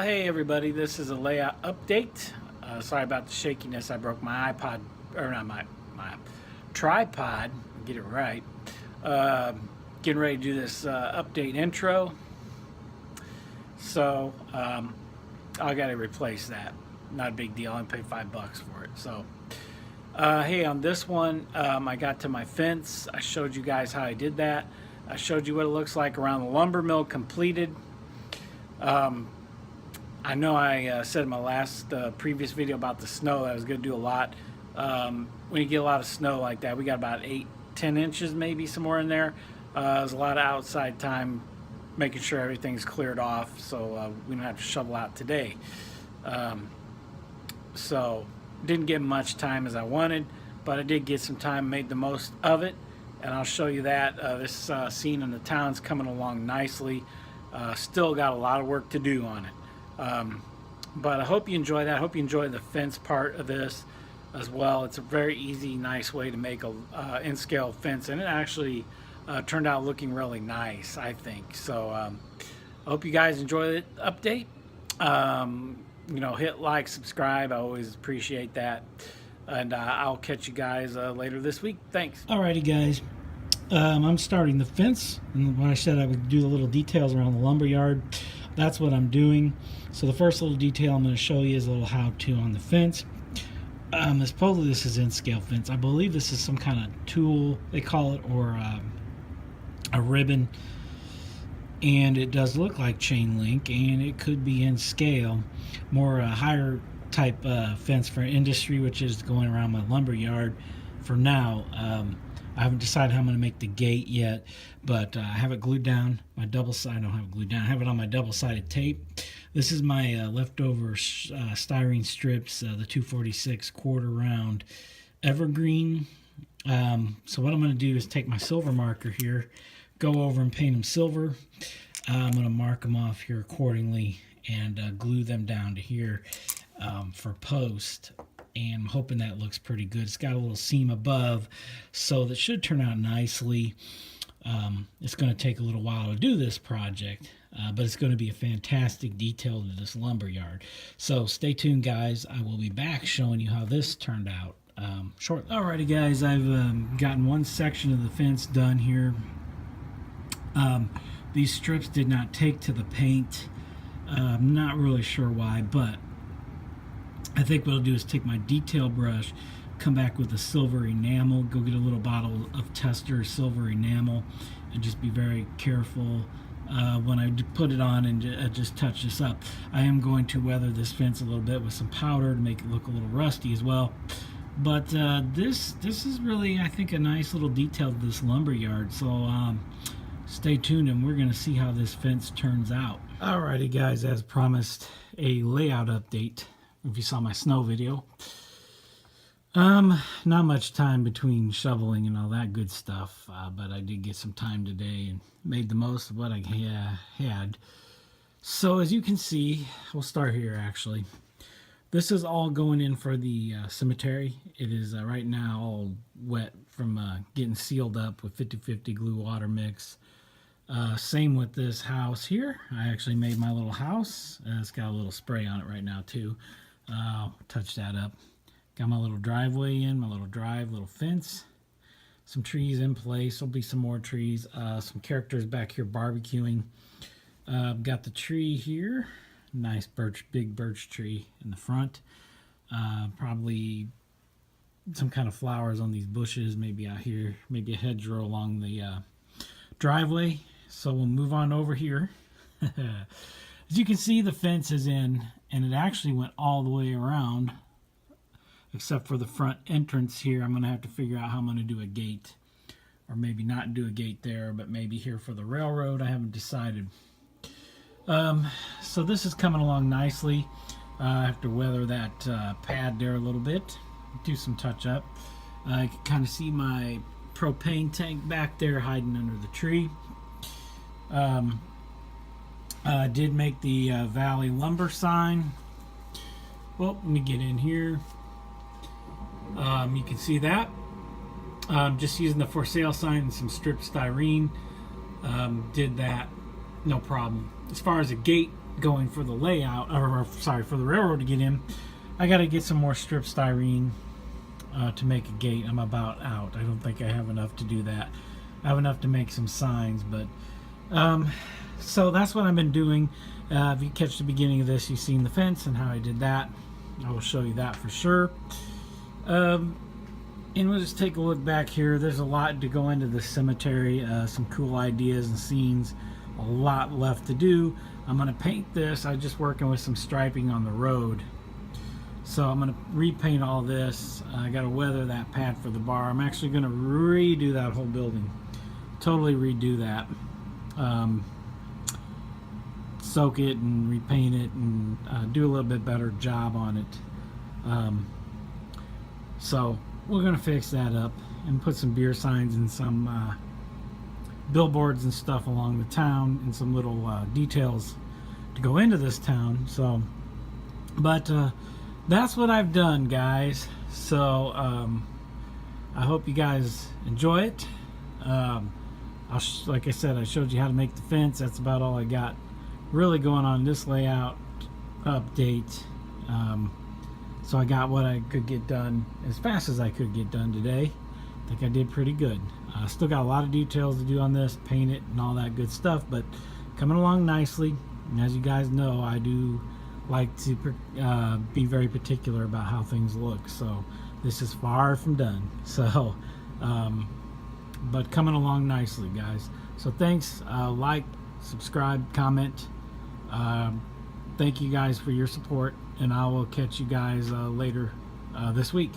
Hey everybody, this is a layout update. Sorry about the shakiness. I broke my iPod, or not my tripod. Get it right. Getting ready to do this update intro. So I got to replace that. Not a big deal. I only paid $5 for it. So hey, on this one, I got to my fence. I showed you guys how I did that. I showed you what it looks like around the lumber mill completed. I know I said in my last previous video about the snow that I was going to do a lot. When you get a lot of snow like that, we got about 8-10 inches maybe somewhere in there. There's a lot of outside time making sure everything's cleared off, so we don't have to shovel out today. So didn't get much time as I wanted, but I did get some time, made the most of it, and I'll show you that. This scene in the town's coming along nicely. Still got a lot of work to do on it. But I hope you enjoy that. I hope you enjoy the fence part of this as well. It's a very easy, nice way to make a in-scale fence, and it actually turned out looking really nice, I think. So I hope you guys enjoy the update. You know, hit like, subscribe. I always appreciate that. And I'll catch you guys later this week. Thanks. Alrighty, guys. I'm starting the fence, and when I said I would do the little details around the lumber yard, that's what I'm doing. So the first little detail I'm going to show you is a little how-to on the fence. Supposedly this is in-scale fence. I believe this is some kind of tool, they call it, or a ribbon. And it does look like chain link, and it could be in scale. More higher type fence for industry, which is going around my lumber yard for now. I haven't decided how I'm going to make the gate yet, but I have it glued down. My double side, I don't have it glued down. I have it on my double-sided tape. This is my leftover styrene strips, the 246 quarter round evergreen. So what I'm going to do is take my silver marker here, go over and paint them silver. I'm going to mark them off here accordingly and glue them down to here for post. And I'm hoping that looks pretty good. It's got a little seam above, so that should turn out nicely. It's going to take a little while to do this project, but it's going to be a fantastic detail to this lumber yard. So stay tuned, guys. I will be back showing you how this turned out shortly. Alrighty, guys, I've gotten one section of the fence done here. These strips did not take to the paint. I'm not really sure why, but I think what I'll do is take my detail brush, come back with a silver enamel, go get a little bottle of tester silver enamel, and just be very careful when I put it on and just touch this up. I am going to weather this fence a little bit with some powder to make it look a little rusty as well. But this is really, I think, a nice little detail to this lumber yard. So stay tuned, and we're going to see how this fence turns out. Alrighty, guys, as promised, a layout update. If you saw my snow video, not much time between shoveling and all that good stuff, but I did get some time today and made the most of what I had. So as you can see, we'll start here actually. This is all going in for the cemetery. It is right now all wet from getting sealed up with 50-50 glue water mix. Same with this house here. I actually made my little house. It's got a little spray on it right now too. Touch that up. Got my little driveway in, my little little fence. Some trees in place. There'll be some more trees. Some characters back here barbecuing. Got the tree here. Nice big birch tree in the front. Probably some kind of flowers on these bushes. Maybe out here. Maybe a hedgerow along the driveway. So we'll move on over here. As you can see, the fence is in, and it actually went all the way around, except for the front entrance here. I'm going to have to figure out how I'm going to do a gate, or maybe not do a gate there, but maybe here for the railroad. I haven't decided. So this is coming along nicely. I have to weather that pad there a little bit, do some touch up. I can kind of see my propane tank back there hiding under the tree. I did make the Valley Lumber sign. Well, let me get in here. You can see that. Just using the for sale sign and some stripped styrene. Did that, no problem. As far as a gate, going for the layout, or sorry, for the railroad to get in. I got to get some more strip styrene to make a gate. I'm about out. I don't think I have enough to do that. I have enough to make some signs, but so that's what I've been doing. If you catch the beginning of this, you've seen the fence and how I did that. I will show you that for sure. And we'll just take a look back here. There's a lot to go into the cemetery, some cool ideas and scenes, a lot left to do. I'm going to paint this. I'm just working with some striping on the road. So I'm going to repaint all this. I got to weather that pad for the bar. I'm actually going to redo that whole building. Totally redo that. Soak it and repaint it and do a little bit better job on it. So we're going to fix that up and put some beer signs and some billboards and stuff along the town and some little details to go into this town. So, but that's what I've done, guys. So I hope you guys enjoy it. Like I said, I showed you how to make the fence. That's about all I got really going on this layout update. So I got what I could get done as fast as I could get done today. I think I did pretty good. Still got a lot of details to do on this, paint it and all that good stuff, but coming along nicely. And as you guys know, I do like to be very particular about how things look. So this is far from done. So, but coming along nicely, guys. So thanks. Like, subscribe, comment. Thank you guys for your support, and I will catch you guys later this week.